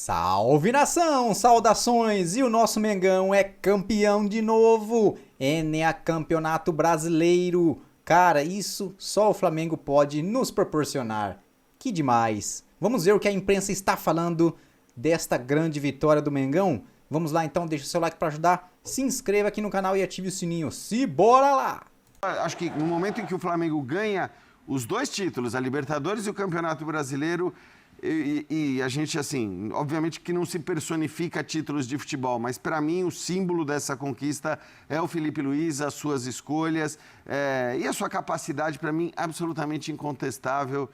Salve nação, saudações! E o nosso Mengão é campeão de novo! Enea Campeonato Brasileiro! Cara, isso só o Flamengo pode nos proporcionar. Que demais! Vamos ver o que a imprensa está falando desta grande vitória do Mengão? Vamos lá então, deixa o seu like para ajudar, se inscreva aqui no canal e ative o sininho. Bora lá! Acho que no momento em que o Flamengo ganha os dois títulos, a Libertadores e o Campeonato Brasileiro, e a gente, assim, obviamente que não se personifica títulos de futebol, mas para mim o símbolo dessa conquista é o Felipe Luiz, as suas escolhas e a sua capacidade, para mim, absolutamente incontestável,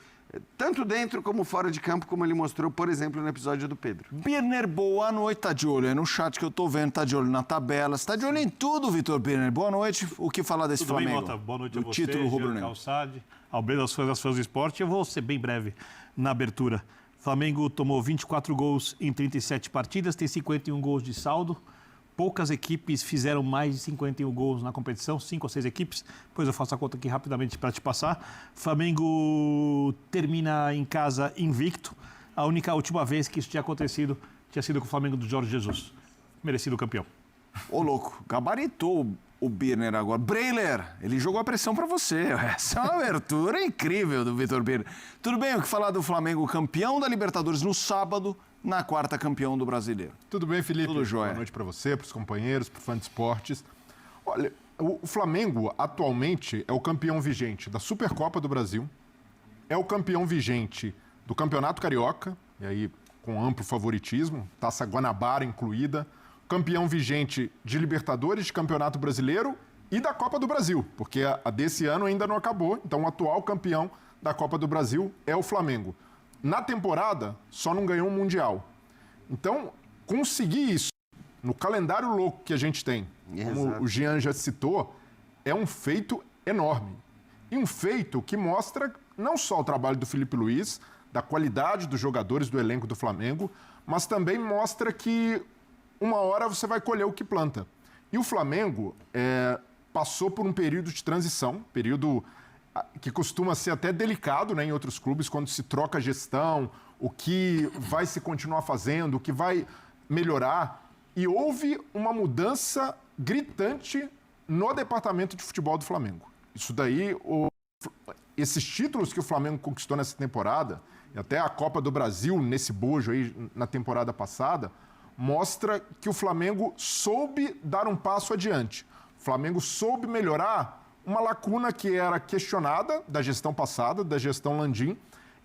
tanto dentro como fora de campo, como ele mostrou, por exemplo, no episódio do Pedro. Birner, boa noite, tá de olho aí no chat que eu tô vendo, tá de olho na tabela, você tá de olho em tudo, Vitor Birner. Boa noite, o que falar desse Tudo Flamengo? bem, Mota? Boa noite a você, título rubro-negro. Calçade, Albedo, das fãs do esporte. Eu vou ser bem breve na abertura. Flamengo tomou 24 gols em 37 partidas, tem 51 gols de saldo. Poucas equipes fizeram mais de 51 gols na competição, 5 ou 6 equipes. Depois eu faço a conta aqui rapidamente para te passar. Flamengo termina em casa invicto. A última vez que isso tinha acontecido tinha sido com o Flamengo do Jorge Jesus. Merecido campeão. Ô, louco, gabaritou o Birner agora. Breiler, ele jogou a pressão pra você. Essa é uma abertura incrível do Vitor Birner. Tudo bem, o que falar do Flamengo campeão da Libertadores no sábado, na quarta campeão do Brasileiro? Tudo bem, Felipe? Tudo jóia. Boa noite para você, para os companheiros, para o fã de esportes. Olha, o Flamengo atualmente é o campeão vigente da Supercopa do Brasil, é o campeão vigente do Campeonato Carioca, e aí com amplo favoritismo, Taça Guanabara incluída, campeão vigente de Libertadores, de Campeonato Brasileiro e da Copa do Brasil, porque a desse ano ainda não acabou, então o atual campeão da Copa do Brasil é o Flamengo. Na temporada, só não ganhou um Mundial. Então, conseguir isso no calendário louco que a gente tem, como o Jean já citou, é um feito enorme. E um feito que mostra não só o trabalho do Felipe Luiz, da qualidade dos jogadores do elenco do Flamengo, mas também mostra que uma hora você vai colher o que planta. E o Flamengo passou por um período de transição, período que costuma ser até delicado, né, em outros clubes, quando se troca a gestão, o que vai se continuar fazendo, o que vai melhorar. E houve uma mudança gritante no departamento de futebol do Flamengo. Isso daí, esses títulos que o Flamengo conquistou nessa temporada, e até a Copa do Brasil, nesse bojo aí na temporada passada, mostra que o Flamengo soube dar um passo adiante. O Flamengo soube melhorar uma lacuna que era questionada da gestão passada, da gestão Landim,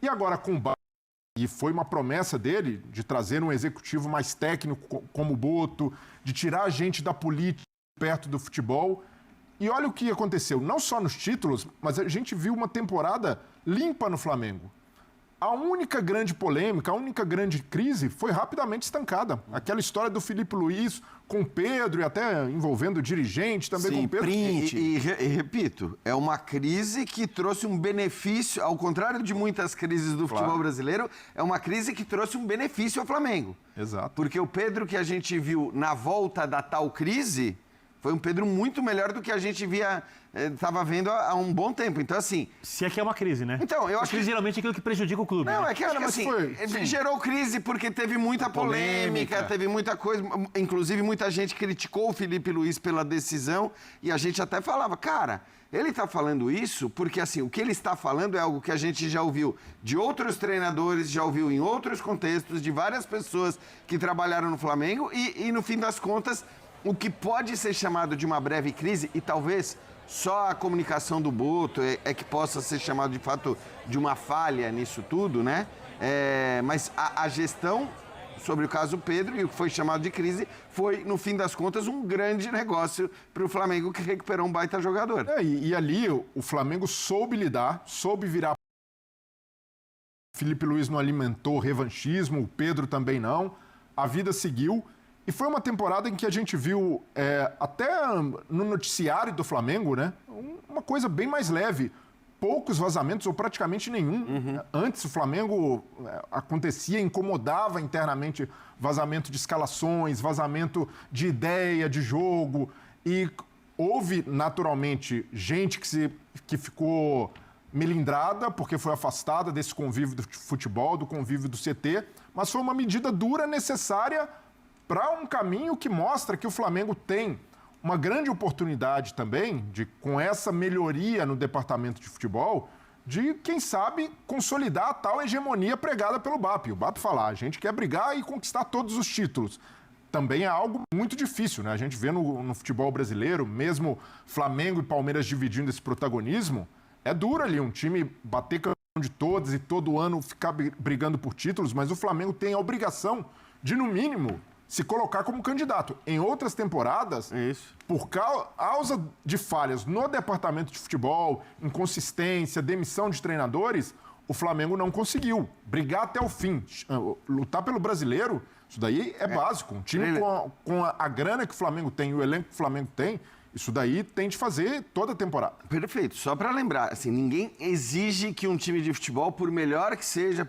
e agora com o Barros, e foi uma promessa dele de trazer um executivo mais técnico como o Boto, de tirar a gente da política perto do futebol. E olha o que aconteceu, não só nos títulos, mas a gente viu uma temporada limpa no Flamengo. A única grande polêmica, a única grande crise foi rapidamente estancada. Aquela história do Felipe Luiz com o Pedro e até envolvendo o dirigente também. Sim, com o Pedro. E repito, é uma crise que trouxe um benefício, ao contrário de muitas crises do futebol brasileiro, é uma crise que trouxe um benefício ao Flamengo. Exato. Porque o Pedro que a gente viu na volta da tal crise foi um Pedro muito melhor do que a gente estava vendo há um bom tempo. Então, assim... Se é que é uma crise, né? Então, eu acho crise geralmente é aquilo que prejudica o clube. Não, né? é que acho que assim, gerou crise porque teve muita polêmica, teve muita coisa. Inclusive, muita gente criticou o Felipe Luiz pela decisão e a gente até falava, cara, ele está falando isso porque, assim, o que ele está falando é algo que a gente já ouviu de outros treinadores, já ouviu em outros contextos, de várias pessoas que trabalharam no Flamengo e no fim das contas, o que pode ser chamado de uma breve crise e talvez só a comunicação do Boto é que possa ser chamado de fato de uma falha nisso tudo, né? Mas a gestão sobre o caso Pedro e o que foi chamado de crise foi, no fim das contas, um grande negócio para o Flamengo que recuperou um baita jogador. E ali o Flamengo soube lidar, soube virar. O Felipe Luiz não alimentou revanchismo, o Pedro também não. A vida seguiu. E foi uma temporada em que a gente viu, até no noticiário do Flamengo, né, uma coisa bem mais leve. Poucos vazamentos, ou praticamente nenhum. Antes o Flamengo acontecia, incomodava internamente vazamento de escalações, vazamento de ideia, de jogo. E houve, naturalmente, gente que ficou melindrada, porque foi afastada desse convívio do futebol, do convívio do CT, mas foi uma medida dura necessária para um caminho que mostra que o Flamengo tem uma grande oportunidade também, com essa melhoria no departamento de futebol, de, quem sabe, consolidar a tal hegemonia pregada pelo BAP. O BAP fala, a gente quer brigar e conquistar todos os títulos. Também é algo muito difícil, né? A gente vê no futebol brasileiro, mesmo Flamengo e Palmeiras dividindo esse protagonismo, é duro ali um time bater campeão de todos e todo ano ficar brigando por títulos, mas o Flamengo tem a obrigação de, no mínimo, se colocar como candidato. Em outras temporadas, por causa de falhas no departamento de futebol, inconsistência, demissão de treinadores, o Flamengo não conseguiu brigar até o fim. Lutar pelo brasileiro, isso daí é básico. Um time com a grana que o Flamengo tem e o elenco que o Flamengo tem, isso daí tem de fazer toda a temporada. Perfeito. Só para lembrar, assim, ninguém exige que um time de futebol, por melhor que seja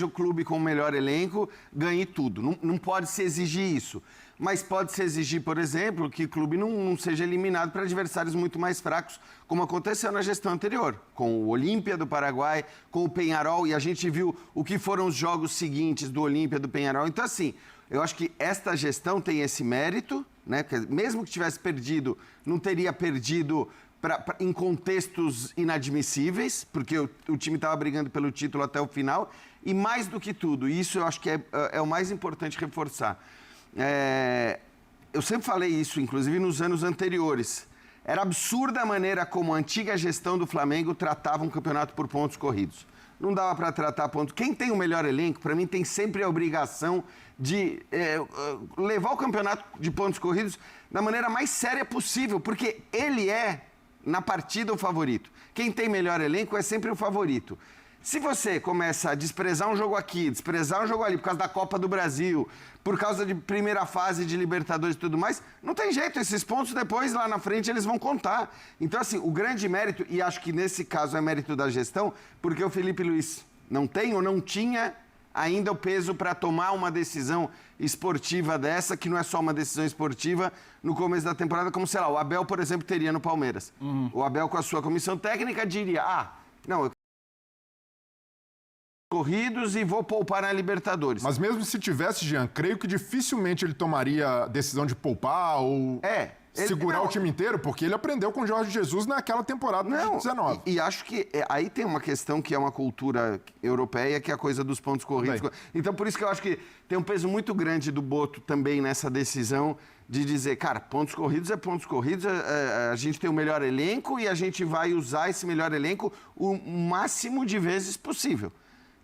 o clube com o melhor elenco, ganhe tudo. Não pode se exigir isso. Mas pode se exigir, por exemplo, que o clube não seja eliminado para adversários muito mais fracos, como aconteceu na gestão anterior, com o Olímpia do Paraguai, com o Peñarol, e a gente viu o que foram os jogos seguintes do Olímpia, do Peñarol. Então, assim, eu acho que esta gestão tem esse mérito, né? Mesmo que tivesse perdido, não teria perdido em contextos inadmissíveis, porque o time estava brigando pelo título até o final. E mais do que tudo, e isso eu acho que é o mais importante reforçar. Eu sempre falei isso, inclusive nos anos anteriores. Era absurda a maneira como a antiga gestão do Flamengo tratava um campeonato por pontos corridos. Não dava para tratar pontos. Quem tem o melhor elenco, para mim, tem sempre a obrigação de levar o campeonato de pontos corridos da maneira mais séria possível, porque ele é, na partida, o favorito. Quem tem melhor elenco é sempre o favorito. Se você começa a desprezar um jogo aqui, desprezar um jogo ali, por causa da Copa do Brasil, por causa de primeira fase de Libertadores e tudo mais, não tem jeito, esses pontos depois, lá na frente, eles vão contar. Então, assim, o grande mérito, e acho que nesse caso é mérito da gestão, porque o Felipe Luiz não tem ou não tinha ainda o peso para tomar uma decisão esportiva dessa, que não é só uma decisão esportiva, no começo da temporada, como, sei lá, o Abel, por exemplo, teria no Palmeiras. O Abel, com a sua comissão técnica, diria, não, eu corridos e vou poupar na Libertadores. Mas mesmo se tivesse, Jean, creio que dificilmente ele tomaria a decisão de poupar ou segurar o time inteiro, porque ele aprendeu com o Jorge Jesus naquela temporada de 19. E acho que aí tem uma questão que é uma cultura europeia, que é a coisa dos pontos corridos. Então, por isso que eu acho que tem um peso muito grande do Boto também nessa decisão de dizer, cara, pontos corridos é pontos corridos, a gente tem o melhor elenco e a gente vai usar esse melhor elenco o máximo de vezes possível.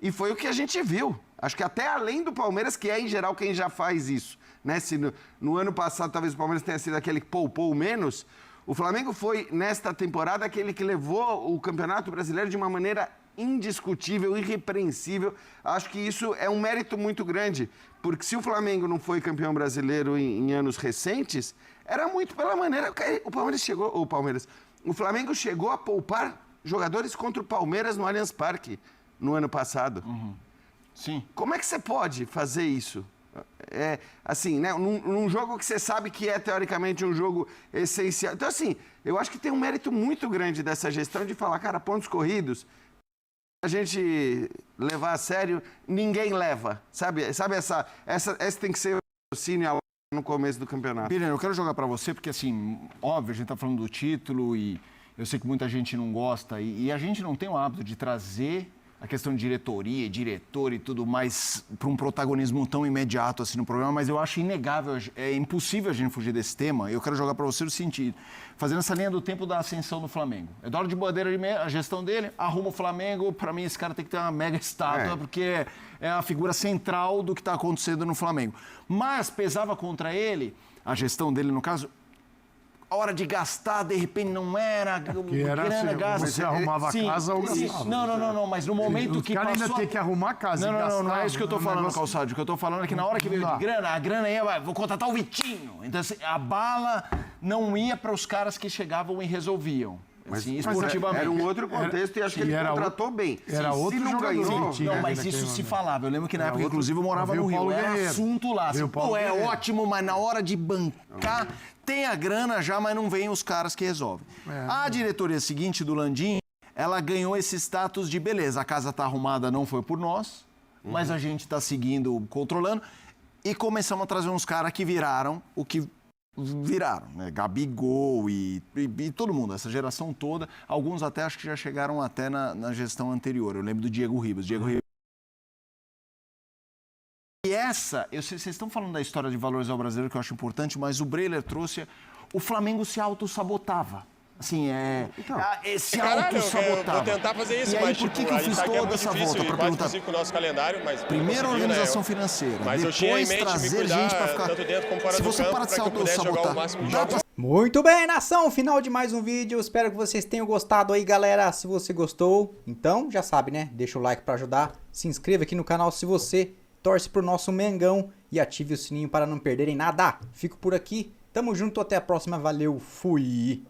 E foi o que a gente viu. Acho que até além do Palmeiras, que é, em geral, quem já faz isso. Né? Se no ano passado, talvez o Palmeiras tenha sido aquele que poupou menos, o Flamengo foi, nesta temporada, aquele que levou o Campeonato Brasileiro de uma maneira indiscutível, irrepreensível. Acho que isso é um mérito muito grande. Porque se o Flamengo não foi campeão brasileiro em anos recentes, era muito pela maneira... O Flamengo chegou a poupar jogadores contra o Palmeiras no Allianz Parque no ano passado. Sim. Como é que você pode fazer isso? Assim, né? Num jogo que você sabe que é, teoricamente, um jogo essencial. Então, assim, eu acho que tem um mérito muito grande dessa gestão de falar, cara, pontos corridos, a gente levar a sério, ninguém leva. Sabe essa tem que ser o raciocínio no começo do campeonato. Birner, eu quero jogar para você, porque, assim, óbvio, a gente tá falando do título e eu sei que muita gente não gosta e a gente não tem o hábito de trazer a questão de diretoria, diretor e tudo mais para um protagonismo tão imediato assim no programa, mas eu acho inegável, é impossível a gente fugir desse tema. Eu quero jogar para você o sentido, fazendo essa linha do tempo da ascensão do Flamengo. Eduardo de Bandeira, a gestão dele, arruma o Flamengo, para mim esse cara tem que ter uma mega estátua, porque é a figura central do que está acontecendo no Flamengo. Mas pesava contra ele, a gestão dele no caso, a hora de gastar, de repente, não era grana, gasta. Você arrumava a casa ou gastava. Não, mas no momento que passou... O cara ainda tem que arrumar a casa e gastar. Não é isso que eu tô falando, Calçado. O que eu tô falando é que na hora que veio de grana, a grana ia, vou contratar o Vitinho. Então, assim, a bala não ia para os caras que chegavam e resolviam. Assim, esportivamente. Era um outro contexto e acho que ele contratou bem. Era outro jogador. Não, mas isso se falava. Eu lembro que na época, inclusive, eu morava no Rio. Era assunto lá. Assim, é ótimo, mas na hora de bancar, tem a grana já, mas não vem os caras que resolvem. A diretoria seguinte do Landim ela ganhou esse status de beleza, a casa tá arrumada, não foi por nós, mas a gente tá seguindo, controlando, e começamos a trazer uns caras que viraram o que viraram, né? Gabigol e todo mundo, essa geração toda, alguns até acho que já chegaram até na gestão anterior, eu lembro do Diego Ribas. E vocês estão falando da história de valorizar o brasileiro, que eu acho importante, mas o Breiler trouxe, o Flamengo se autossabotava. Assim, se autossabotava. Eu vou tentar fazer isso, e aí, mas por que eu fiz toda essa volta? Para perguntar. Com o nosso calendário, mas primeiro a organização financeira, mas depois trazer gente para ficar... tanto dentro como fora se você para de se autossabotar, dá pra... Muito bem, nação, final de mais um vídeo, espero que vocês tenham gostado aí, galera. Se você gostou, então já sabe, né? Deixa o like para ajudar, se inscreva aqui no canal se você torce pro nosso Mengão e ative o sininho para não perderem nada. Fico por aqui, tamo junto, até a próxima, valeu, fui!